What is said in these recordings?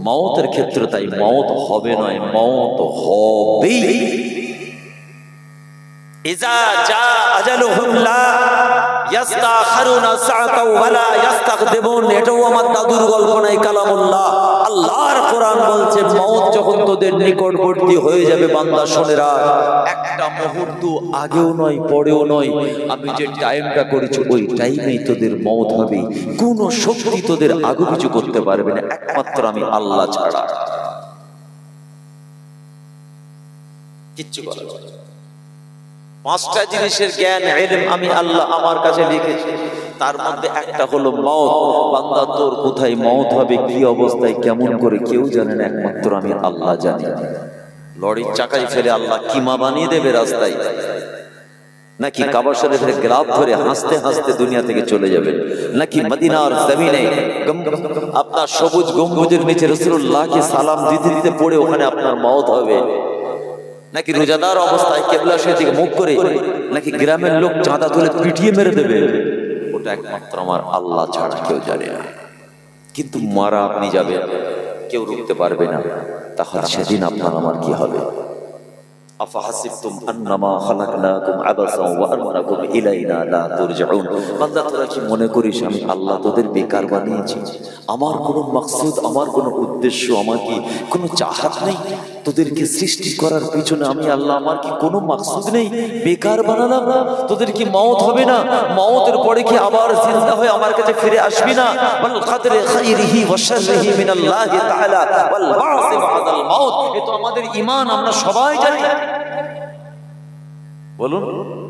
মওতের ক্ষেত্রে তাই মওত হবে নয়, মওত হবেই। ইজা জা আজালুহুম লা ইস্তাখিরুনা সাআতাও ওয়া লা ইস্তাকদিমুন। এটাও আমার দাদুর গল্প নাই, কালামুল্লাহ। আল্লাহর কোরআন বলছে মওত যখন তোদের নিকটবর্তী হয়ে যাবে বান্দা শোনেরা, একটা মুহূর্ত আগেও নয় পরেও নয়, আমি যে টাইমটা করেছি ওই টাইমেই তোদের মওত হবে। কোনো শক্তি তোদের আগে কিছু করতে পারবে না, একমাত্র আমি আল্লাহ ছাড়া। কিচ্ছু করার নেই। পাঁচটা জিনিসের জ্ঞান ইলম আমি আল্লাহ আমার কাছে লিখেছি, তার মধ্যে একটা হলো মওত। বান্দা তোর কোথায় মওত হবে, কি অবস্থায়, কেমন করে কেউ জানে না, একমাত্র আমি আল্লাহ জানি। লরির চাকায় ফেলে আল্লাহ কিমা বানিয়ে দেবে রাস্তায়, নাকি কাবা শরীফের গ্লাভ ধরে হাসতে হাসতে দুনিয়া থেকে চলে যাবেন, নাকি মদিনার জমিনে আপনার সবুজ গম্বুজের নিচে রাসূলুল্লাহকে সালাম দিতে দিতে পড়ে ওখানে আপনার মওত হবে, নাকি রোজাদার অবস্থায় কিবলা সেদিকে মুখ করে, নাকি গ্রামের লোক চাঁদা তুলে পিটিয়ে মেরে দেবে, ওটা একমাত্র আমার আল্লাহ ছাড়া কেউ জানে না। কিন্তু মারা আপনি যাবেন, কেউ রুখতে পারবে না। তাহলে সেদিন আপনার আমার কি হবে? আফাহাসিবতুম আন্নামা খালাকনাকুম আবাসাও ওয়া আন্নাকুম ইলাইনা লা তুরজাউন। বান্দা তোরা কি মনে করিস আমি আল্লাহ তোদের বেকার বানিয়েছি? আমার কোনো মাকসুদ, আমার কোনো উদ্দেশ্য, আমার কি কোনো চাহাত নেই? তোদেরকে সৃষ্টি করার পিছনে আমি আল্লাহ আমার কি কোনো মাকসুদ নেই? বেকার বানালাম না? তোদের কি মওত হবে না? মওতের পরে কি আবার জিন্দা হয়ে আমার কাছে ফিরে আসবি না? ওয়াল কদরে খাইরিহি ওয়া শাররিহি মিনাল্লাহি তাআলা ওয়াল বা'স বা'দাল মাউত। এ তো আমাদের ঈমান, আমরা সবাই জানি। বলুন,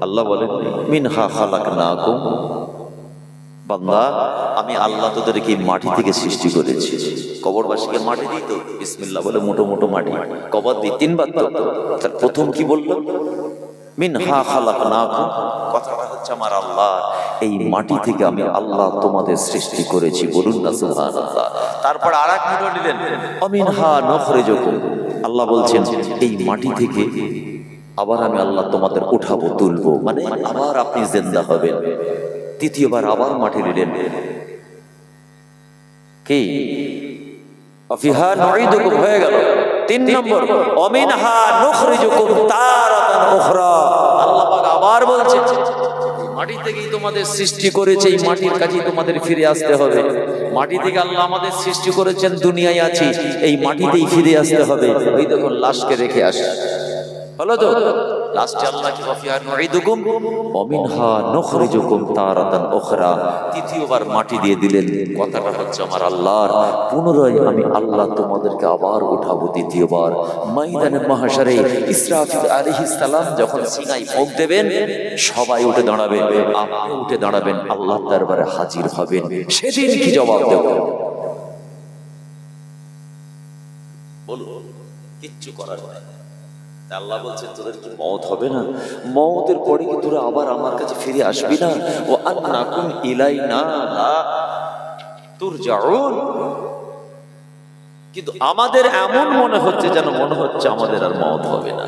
আল্লাহ বলেন মিনহা খালাকনাকুম। বান্দা আমি আল্লাহ তোদেরকে মাটি থেকে সৃষ্টি করেছি। কবরবাসীকে মাটি দিই তো বিসমিল্লাহ বলে মোটো মোটো মাটি কবর দিই তিনবার। তো তার প্রথম কি বললো? মিনহা খালাকনাকুম। কথাটা হচ্ছে আমার আল্লাহ, এই মাটি থেকে আমি আল্লাহ তোমাদের সৃষ্টি করেছি। বলুন না সুবহানাল্লাহ। তারপর আরেক মিনিট দিলেন অমিনহা নখরিজুকুম। আল্লাহ বলছেন এই মাটি থেকে আবার আমি আল্লাহ তোমাদের উঠাবো, তুলবো, মানে আবার আপনি জিন্দা হবেন। তৃতীয়বার আবার মাটি দিলেন, কি আফিহা নুঈদুকুম হয়ে গেল। তিন নম্বর অমিনহা নুখরিজুকুম তারাতান উখরা। আল্লাহ পাক আবার বলছেন মাটি থেকেই তোমাদের সৃষ্টি করেছে, এই মাটির কাছেই তোমাদের ফিরে আসতে হবে। মাটি থেকে আল্লাহ আমাদের সৃষ্টি করেছেন, দুনিয়ায় আছি, এই মাটিতেই ফিরে আসতে হবে। ওই দেখুন লাশকে রেখে আসে হলো তো। লাস্টে আল্লাহ কি ওয়াফিহা নুঈদুকুম ওয়া মিনহা নুখরিজুকুম তারাতান উখরা। তৃতীয়বার মাটি দিয়ে দিলেন। কথাটা হচ্ছে আমার আল্লাহর, পুনরায় আমি আল্লাহ তোমাদেরকে আবার উঠাবো তৃতীয়বার। ময়দানে মাহশারে ইসরাফিল আলাইহিস সালাম যখন সিনায় ফুঁক দেবেন, সবাই উঠে দাঁড়াবে, আপনি উঠে দাঁড়াবেন, আল্লাহর দরবারে হাজির হবেন। সেদিন কি জবাব দেব? বলুন, কিচ্ছু করার নাই। আল্লাহ বলছেন তোদের কি মওত হবে না? মওতের পরে কি তোরা আবার আমার কাছে ফিরে আসবি না? ও আন্নাকুম ইলাইনা লা তুরজাউন। কিন্তু আমাদের এমন মনে হচ্ছে, যেন মনে হচ্ছে আমাদের আর মওত হবে না।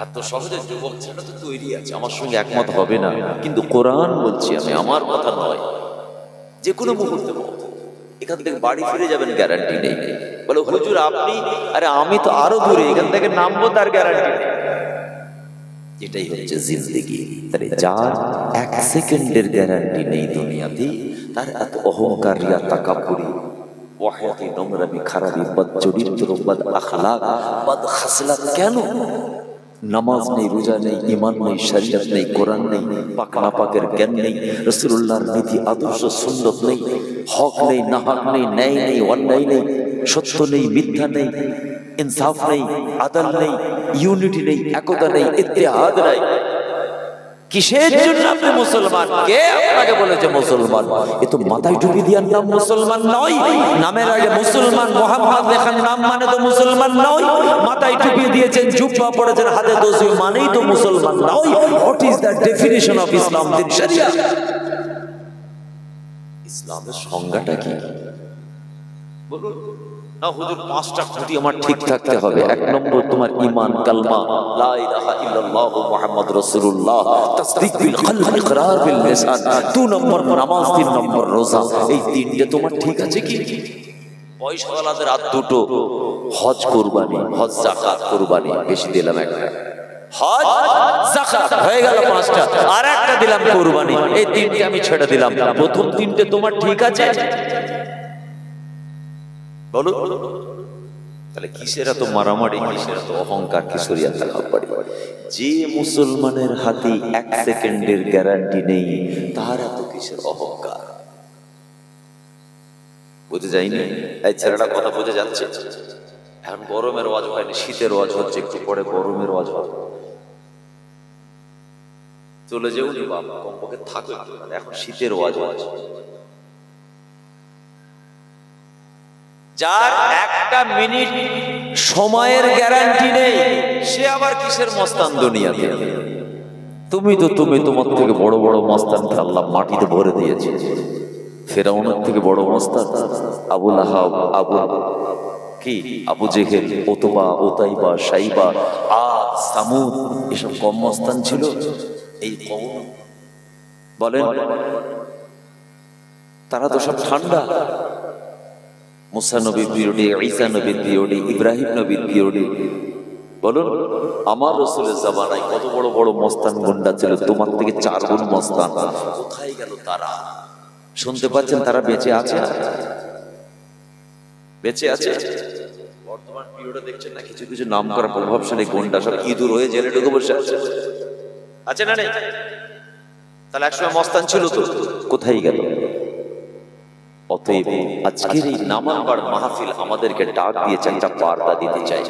এত সহজে যুবক ছেলে তো তৈরি আছে, আমার সঙ্গে একমত হবে না, কিন্তু কোরআন বলছি আমি, আমার কথা নয়, যে কোনো মুহূর্তে মওত। এখান থেকে বাড়ি ফিরে যাবেন গ্যারান্টি নেই। বলে হুজুর আপনি, আরে আমি তো আরো দূরে, এখান থেকে নামবো তার গ্যারান্টি নেই। এটাই হচ্ছে জিন্দেগি। তাহলে যার এক সেকেন্ডের গ্যারান্টি নেই দুনিয়াতে, তার এত অহংকার, রিয়া, তাকাব্বুরি, ওয়াহিয়াতি, নোংরামি, খারাপি, বদ চরিত্র, বদ আখলাক, বদ খাসলাত কেন? নামাজ নেই, রোজা নেই, ঈমান নেই, শরীয়ত নেই, কোরআন নেই, পাক নাপাকের জ্ঞান নেই, রাসূলুল্লাহর নীতি আদর্শ সুন্নাত নেই, হক নেই, নাহক নেই, ন্যায় নেই, অন্যায় নেই, সত্য নেই, মিথ্যা নেই, ইনসাফ নেই, আদল নেই, ইউনিটি নেই, একতা নেই, ইত্তেহাদ নেই। কিসের জন্য আপনি মুসলমান? কে আপনাকে বলেছে মুসলমান? এ তো মাথায় টুপি দিয়ার নাম মুসলমান নয়। নামের আগে মুসলমান মুহাম্মদ লেখার নাম মানে তো মুসলমান নয়। মাথায় টুপি দিয়েছেন, জুব্বা পড়েছেন, হাতে তসবিহ মানেই তো মুসলমান নয়। What is the definition of Islam? দিন শরিয়াত। ইসলামের সংজ্ঞাটা কি বলুন না? হুজুর পাঁচটা খুঁটি আমার ঠিক থাকতে হবে। এক নম্বর তোমার ঈমান, কালমা লা ইলাহা ইল্লাল্লাহ মুহাম্মাদুর রাসূলুল্লাহ, তাসদীক বিল কলব, ইকরার বিল লিসান। দুই নম্বর নামাজ, তিন নম্বর রোজা। এই তিনটে তোমার ঠিক আছে কি? পয়সাওয়ালাদের আর দুটো, হজ কুরবানি, হজ যাকাত কুরবানি, বেশি দিলাম একটা, হজ যাকাত হয়ে গেল 5টা, আর একটা দিলাম কুরবানি, এই 3টে আমি ছেড়ে দিলাম। প্রথম 3টে তোমার ঠিক আছে? বলো তাহলে কিসের এত মারামারি, কিসের এত অহংকার, কি শরীয়ত দেখা পড়ে? যে মুসলমানের হাতে 1 সেকেন্ডের গ্যারান্টি নেই, তার এত কিসের অহংকার? বুঝে যায়নি? এই ছেলেটা কথা বুঝে যাচ্ছে? এখন গরমের ওয়াজ হয়নি, শীতের ওয়াজ হচ্ছে, একটু পরে গরমের ওয়াজ হবে। চলে যেও নি বাবা, কমপক্ষে থাকবে, এখন শীতের ওয়াজ হচ্ছে। যার 1টা মিনিট সময়ের গ্যারান্টি নেই, সে আবার কিসের মস্তান দুনিয়াতে? তুমি তোমার থেকে বড় বড় মস্তানকে আল্লাহ মাটিতে ভরে দিয়েছে। ফেরাউনের থেকে বড় মস্তান আবু লাহাব, আবু জেহেল, ওতবা, ওতাইবা, সাইবা, আদ, সামুদ, এসব কম মস্তান ছিল? এই কওম বলেন, তারা তো সব ঠান্ডা। মুসা নবীর পিরিয়ডে, ঈসা নবীর পিরিয়ডে, ইব্রাহিম নবীর পিরিয়ডে, বলুন আমার রাসূলের জামানায় কত বড় বড় মস্তান গুন্ডা ছিল, তোমার থেকে 4 গুণ মস্তান। কোথায় গেল তারা? শুনতে পাচ্ছেন তারা বেঁচে আছে? বেঁচে আছে? বর্তমান পিরিয়ডে দেখছেন না কিছু কিছু নাম করা প্রভাবশালী গুন্ডা সব ইঁদুর হয়ে জেলে ঢুকে বসে আছে, আছে না নেই? তাহলে একসময় মস্তান ছিল তো, কোথায় গেল? অতএব আজকের এই নামাবার মাহফিল আমাদেরকে ডাক দিয়েছে, একটা বার্তা দিতে চাই।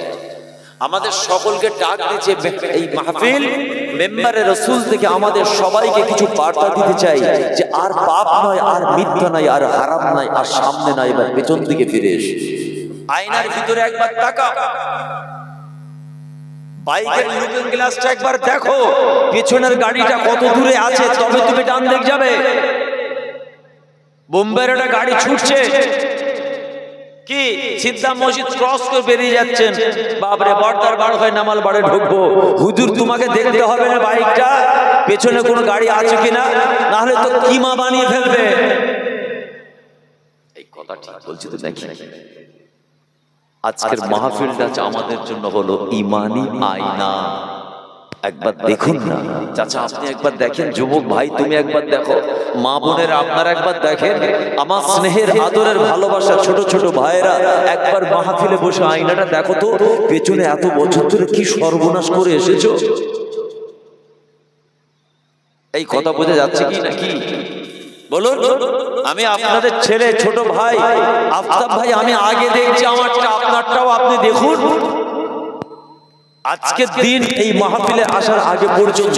আমাদের সকলকে ডাক দিয়েছে এই মাহফিল মেম্বারে রাসূল থেকে আমাদের সবাইকে কিছু বার্তা দিতে চাই যে আর পাপ নয়, আর মিথ্যা নয়, আর হারাম নয়, আর সামনে নয়, এবার পেছন দিকে ফিরে এসো। আয়নার ভিতরে একবার তাকাও, বাইকের লুকিং গ্লাসটা একবার দেখো, পেছনের গাড়িটা কত দূরে আছে, তবে তুমি ডান দিক যাবে। বোম্বের একটা গাড়ি ছুটছে, কি সিদ্ধা মসজিদ ক্রস করে বেরিয়ে যাচ্ছেন, বাপরে বর্দার বার হয় নামাল বাড়ে ঢুকবো, হুজুর তোমাকে দেখতে হবে না বাইকটা পেছনে কোনো গাড়ি আছে কিনা, না হলে তো কিমা বানিয়ে ফেলবে। এই কথা ঠিক বলছি তো নাকি? আজকের মাহফিলটা আমাদের জন্য হলো ঈমানি আয়না। একবার দেখুন না চাচা, আপনি একবার দেখেন, যুবক ভাই তুমি একবার দেখো, মা বোনেরা আপনারা একবার দেখেন, আমার স্নেহের আদরের ভালোবাসা ছোট ছোট ভাইয়েরা একবার মাহফিলে বসে আয়নাটা দেখো তো, পেছনে এত বছর ধরে কি সর্বনাশ করে এসেছো। এই কথা বোঝা যাচ্ছে কি নাকি বলুন? আমি আপনাদের ছেলে, ছোট ভাই আফতাব ভাই, আমি আগে দেখছি আমারটা, আপনারটাও আপনি দেখুন। আজকের দিন এই মাহফিলে আসার আগে পর্যন্ত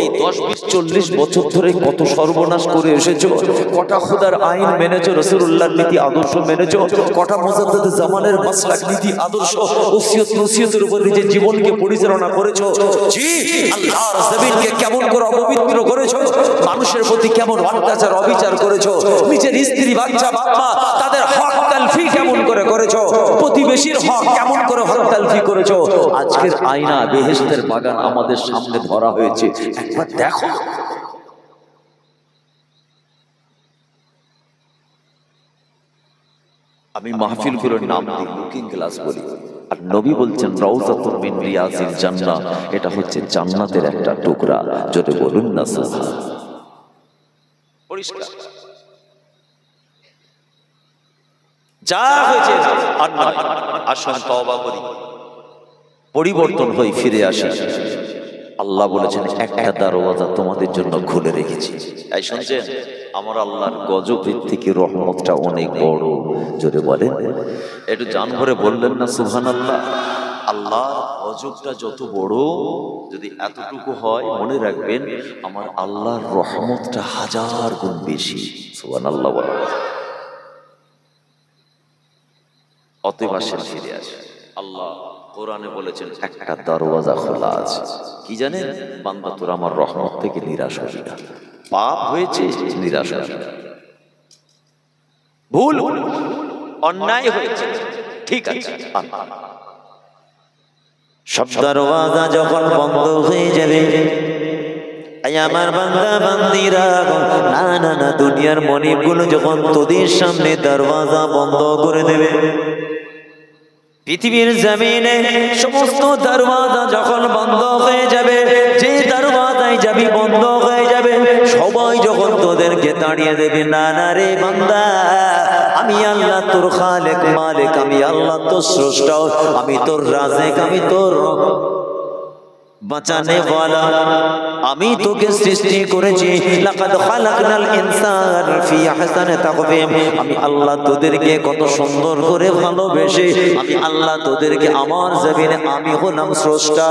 এই 10, 20, 40 বছর ধরে কত সর্বনাশ করে এসেছো, কটা খোদার আইন মেনেছো, রাসূলুল্লাহর নীতি আদর্শ মেনেছো, কটা মুজাদ্দিদ জামানের মাসলাক নীতি আদর্শ ওসিয়ত নসিহতের উপর নিজের জীবনকে পরিচালনা করেছো। জি, আল্লাহর জমিনকে কেমন করে অপবিত্র করেছো, মানুষের প্রতি কেমন অত্যাচার অবিচার করেছো, নিজের স্ত্রী বাচ্চা বাবা তাদের হক তালফি কেমন করে করেছো, প্রতিবেশীর হক কেমন করে হক তালফি করেছো। আজকের আয়না বেহেশতের বাগান আমাদের সামনে ধরা হয়েছে, একবার দেখো। আমি মাহফিলগুলোর নাম দিই লুকিং গ্লাস বলি, আর নবী বলছেন রাউযাতুম মিন রিয়াজিল জান্নাহ, এটা হচ্ছে জান্নাতের একটা টুকরা। যদি বলুন না সুবহানাল্লাহ। পরিষ্কার যা হয়েছে আর আসুন তওবা করি, পরিবর্তন হয়ে ফিরে আসি। আল্লাহ বলেছেন একটা দরওয়াজা তোমাদের জন্য খুলে রেখেছি। এই শুনছেন, আমার আল্লাহর গজবের থেকে রহমতটা অনেক বড়। জোরে বলেন, একটু জান ভরে বললেন না সুবহানাল্লাহ। আল্লাহর গজবটা যত বড়, যদি এতটুকু হয় মনে রাখবেন আমার আল্লাহর রহমতটা 1000 গুণ বেশি। সুবহানাল্লাহ বলেন। অতএব আসেন ফিরে আসে। আল্লাহ কোরআনে বলেছেন একটা দরওয়াজা খোলা আছে, কি জানেন? বান্দা তোর আমার রহমত থেকে নিরাশ হবি না। পাপ হয়েছে নিরাশ হবি না, ভুল অন্যায় হয়েছে ঠিক আছে, সব দরওয়াজা যখন বন্ধ হয়ে যাবে, আমার বান্দা বান্দিরা, না না না, দুনিয়ার মনিবগুলো যখন তোদের সামনে দরওয়াজা বন্ধ করে দেবে, পৃথিবীর জমিনে সমস্ত দরওয়াজা যখন বন্ধ হয়ে যাবে, যে দরওয়াজায় যাবি বন্ধ হয়ে যাবে, সবাই যখন তোদেরকে তাড়িয়ে দেবে, না না রে বান্দা, আমি আল্লাহ তোর খালেক মালিক, আমি আল্লাহ তোর স্রষ্টা, আমি তোর রাজেক, আমি তোর বাঁচানে ওয়ালা, আমি তোকে সৃষ্টি করেছি। লাকাদ খালাকনাল ইনসানা ফি আহসানি তাকওয়িম, আমি আল্লাহ তোদেরকে কত সুন্দর করে ভালোবেসে, আমি আল্লাহ তোদেরকে আমার জমিনে আমি হলাম স্রষ্টা।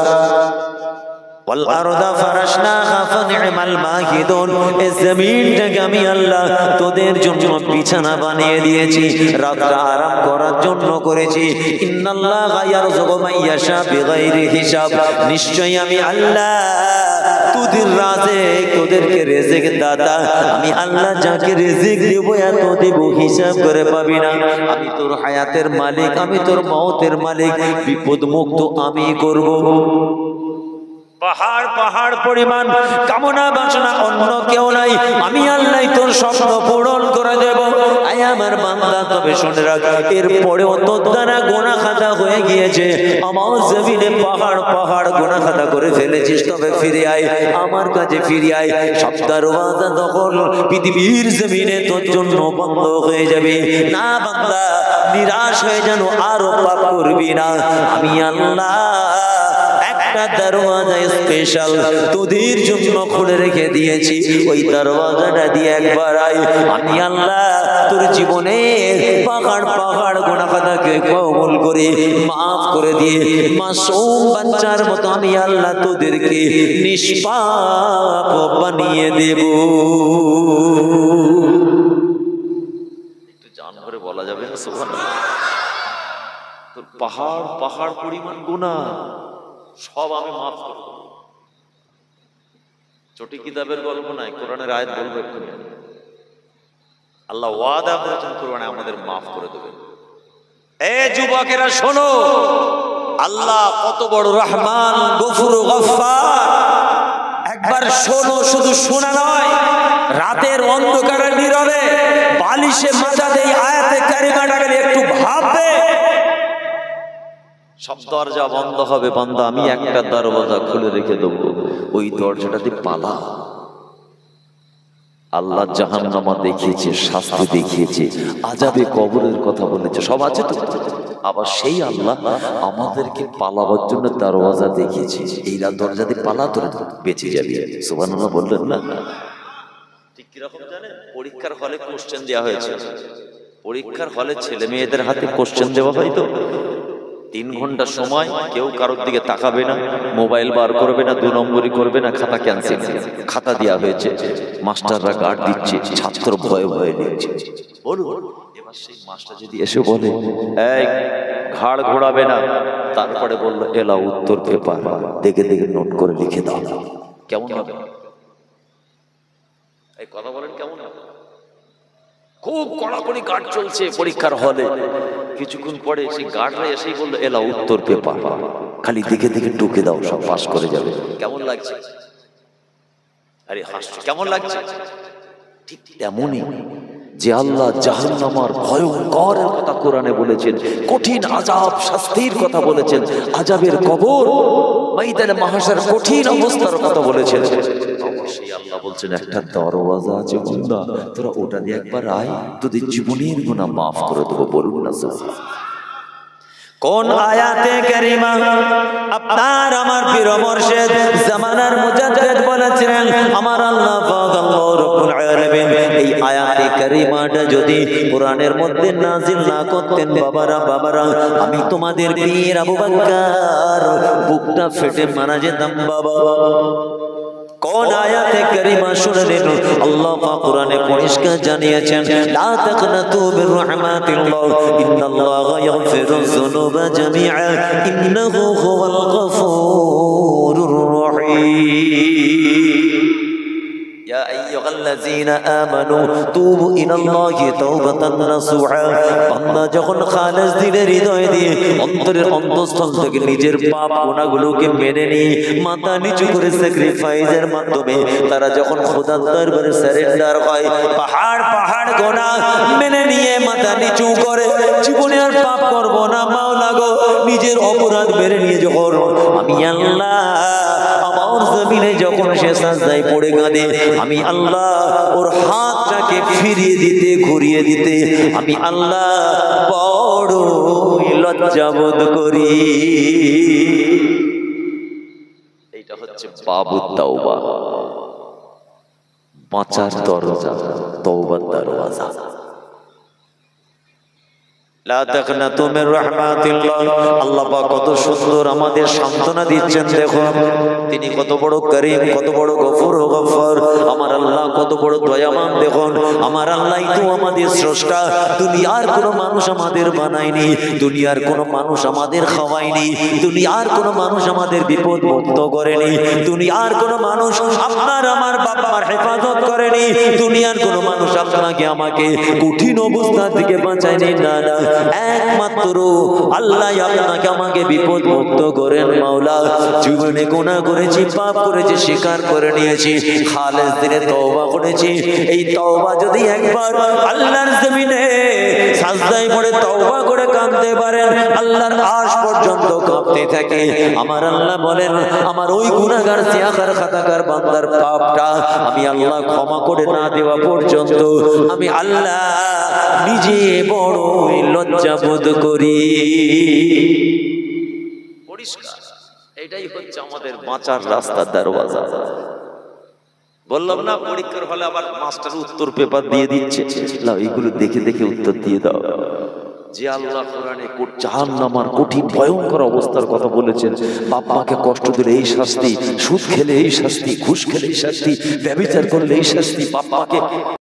ওয়াল আরদা ফারাশনাহা ফানি'মাল মাহিদুন, এই জমিনটাকে আমি আল্লাহ তোদের জন্য বিছানা বানিয়ে দিয়েছি, রাত্রে আরাম করার জন্য করেছি। ইন্নাল্লাহা ইয়ারযুকু মান ইয়াশা বিগাইরি হিসাব, নিশ্চয়ই আমি আল্লাহ তোদের রাজেক, তোদেরকে রিজিক দাতা, আমি আল্লাহ যাকে রিজিক দেব এত দেব হিসাব করে পাবি না। আমি তোর হায়াতের মালিক, আমি তোর মওতের মালিক, বিপদ মুক্ত আমি করব। পাহাড় পাহাড় পরিমাণ কামনা বাসনা অন্য কেউ নাই, আমি আল্লাহ তোর স্বপ্ন পূরণ করে দেব। আয় আমার বান্দা, তবে শুনে রাখ, এরপরেও তোর দ্বারা গুনাহ খাতা হয়ে গিয়েছে, আমার জমিনে পাহাড় পাহাড় গুনাহ খাতা করে ফেলেছিস, তবে ফিরে আয় আমার কাছে, ফিরে আয়। সব দরওয়াজা তখন পৃথিবীর জমিনে তোর জন্য বন্ধ হয়ে যাবে। না বান্দা, নিরাশ হয়ে যেন আরো পাপ করবি না, আমি আল্লাহ একটা দরওয়াজা স্পেশাল তোদের জন্য খুলে রেখে দিয়েছি, ওই দরওয়াজাটা দিয়ে একবার আয়, আমি আল্লাহ তোর জীবনে পাহাড় পাহাড় গুনাহ খাতাকে কবুল করে মাফ করে দিয়ে মাসুম বাচ্চার মতো আমি আল্লাহ তোদেরকে নিষ্পাপ বানিয়ে দেব। একটু জান করে বলা যাবে না সুবহানাল্লাহ? তোর পাহাড় পাহাড় পরিমাণ গুনাহ সব আমি মাফ করব। ছোট কিতাবের গল্প নাই, কোরআনের আয়াত বলবো এক্ষুনি। আল্লাহ ওয়াদা করেছেন কোরআনে আমাদের মাফ করে দেবেন। এ যুবকেরা শোনো, আল্লাহ কত বড় রহমান, গফুর গফফার। একবার শোনো, শুধু শোনা নয়, রাতের অন্ধকারে নীরবে বালিশে মাথা দিয়ে আয়াতে কারিমাটাকে একটু ভাববে। সব দরজা বন্ধ হবে, বান্দা আমি একটা দরজা খুলে রেখে দেবো, ওই দরজাটাতে পালা। আল্লাহ জাহান্নামা দেখিয়েছে, শাস্তি দেখিয়েছে, আযাবে কবরের কথা বলেছে, সব আছে তো। আবার সেই আল্লাহ আমাদেরকে পালাবার জন্য দরওয়াজা দেখিয়েছে, এই দরজাতে পালা, তোরা বেঁচে যাবি। সুবহানাল্লাহ বললেন না? ঠিক কিরকম জানেন, পরীক্ষার হলে কোশ্চেন দেওয়া হয়েছে, পরীক্ষার হলে ছেলে মেয়েদের হাতে কোশ্চেন দেওয়া হয় তো, 3 ঘন্টা সময়, কেউ কারোর দিকে তাকাবে না, মোবাইল বার করবে না, 2 নম্বরই করবে না, খাতা ক্যান্সেল। খাতা দেওয়া হয়েছে, মাস্টাররা গার্ড দিচ্ছে, ছাত্র ভয়ে ভয়ে নিচ্ছে। বলুন, এবার সেই মাস্টার যদি এসে বলে এই ঘাড় ঘোরাবে না, তারপরে বললো এলা উত্তর পেপার, দেখে দেখে নোট করে লিখে দাও, কেমন হবে? এই কথা বলেন কেমন হবে? খুব কড়াকড়ি গার্ড চলছে পরীক্ষার হলে, কিছুক্ষণ পরে সেই গার্ডরা এসেই বললো এলা উত্তর পেপার, খালি দেখে দেখে টুকে দাও, সব পাস করে যাবে। কেমন লাগছে? আরে হাসছো, কেমন লাগছে? ঠিক তেমনই যে আল্লাহ জাহান্নামের ভয়ঙ্করের কথা কোরআনে বলেছেন, কঠিন আযাব শাস্তির কথা বলেছেন, আযাবের কবর, ময়দানে মাহশার কঠিন অবস্থার কথা বলেছেন। অবশ্যই আল্লাহ বলছেন একটা দরওয়াজা আছে বান্দা, তোরা ওটা দিয়ে একবার আয়, তোদের জীবনের গুনাহ মাফ করে দেবো। বলুন না কোন আয়াতে কারিমা আপনার আমার পীর মুর্শিদ জামানার মুজাদ্দিদ বলেছিলেন, আমার আল্লাহ পাক আল্লাহ রাব্বুল আলামিন এই আয়াতে কারিমাটা যদি কোরআনের মধ্যে নাজিল না করতেন, বাবারা আমি তোমাদের পীর আবু বকর বুকটা ফেটে মারা যেতাম বাবা। কোন আয়াতে কারিমা শুনলেন? আল্লাহ পাক কোরআনে পরিষ্কার জানিয়েছেন, লা তাকনাতু মির রাহমাতিল্লাহ ইন্নাল্লাহা ইয়াগফিরুয যুনুবা জামিআ ইন্নাহু হুয়াল গফুরুর রহিম। ইয়া আইয়ুহাল্লাযীনা আমানু তুবু ইলাল্লাহি তাওবাতান নাসুহা। বান্দা যখন খালেস দিলে হৃদয় দিয়ে অন্তরের অন্তঃস্থল থেকে নিজের পাপ গুনাহগুলোকে মেনে নিয়ে মাথা নিচু করে স্যাক্রিফাইসের মাধ্যমে তারা যখন খোদার দরবারে সারেন্ডার হয়, পাহাড় পাহাড় গুনাহ মেনে নিয়ে মাথা নিচু করে জীবনে আর পাপ করব না মাওলা গো, নিজের অপরাধ মেনে নিয়ে যখন আমি আল্লাহ আমার জমিনে যখন সে সাজদায় পড়ে কাঁদে, আমি আল্লাহ ওর হাতটাকে ফিরিয়ে দিতে ঘুরিয়ে দিতে আমি আল্লাহ বড় লজ্জাবোধ করি। এইটা হচ্ছে বাবুত তাওবা, বাঁচার দরজা, তওবার দরওয়াজা। লা তাকনাতু মির রাহমাতিল্লাহ। আল্লাহ পাক কত সুন্দর আমাদের সান্ত্বনা দিচ্ছেন। দেখো তিনি কত বড় করিম, কত বড় গফুর ও গফফার। আমার আল্লাহ কত বড় দয়াবান। দেখুন আমার আল্লাহই তো আমাদের স্রষ্টা। দুনিয়ার কোনো মানুষ আমাদের বানায়নি, দুনিয়ার কোনো মানুষ আমাদের খাওয়ায়নি, দুনিয়ার কোনো মানুষ আমাদের বিপদ মুক্ত করেনি, দুনিয়ার কোনো মানুষ আপনার আমার বাবার হেফাজত করেনি, দুনিয়ার কোনো মানুষ আপনাকে আমাকে কঠিন অবস্থা থেকে বাঁচায়নি। না না, একমাত্র আল্লাহ আপনাকে আমাকে বিপদ মুক্ত করেন। মাওলা জীবনে গুনাহ করেছি, পাপ করেছি, স্বীকার করে নিয়েছি, খালেস দিলে তওবা করেছি। এই তওবা যদি একবার আল্লাহর জমিনে সাজদায় পড়ে তওবা করে কাঁদতে পারেন, আল্লাহর আরশ পর্যন্ত কাঁপতে থাকে। আমার আল্লাহ বলেন আমার ওই গুনাহগার সিয়াকার খাতাকার বান্দার পাপটা আমি আল্লাহ ক্ষমা করে না দেওয়া পর্যন্ত আমি আল্লাহ নিজে বড় লজ্জাবোধ করি। পরিষ্কার, এটাই হচ্ছে আমাদের বাঁচার রাস্তার দরওয়াজা। বললাম না পরীক্ষার হলে আবার মাস্টার উত্তর পেপার দিয়ে দিচ্ছে, লাও এগুলো দেখে দেখে উত্তর দিয়ে দাও। যে আল্লাহ কোরআনে জাহান্নামের কঠিন ভয়ঙ্কর অবস্থার কথা বলেছেন, বাপ মাকে কষ্ট দিলে এই শাস্তি, সুদ খেলে এই শাস্তি, ঘুষ খেলে এই শাস্তি, ব্যভিচার করলে এই শাস্তি, বাপ মাকে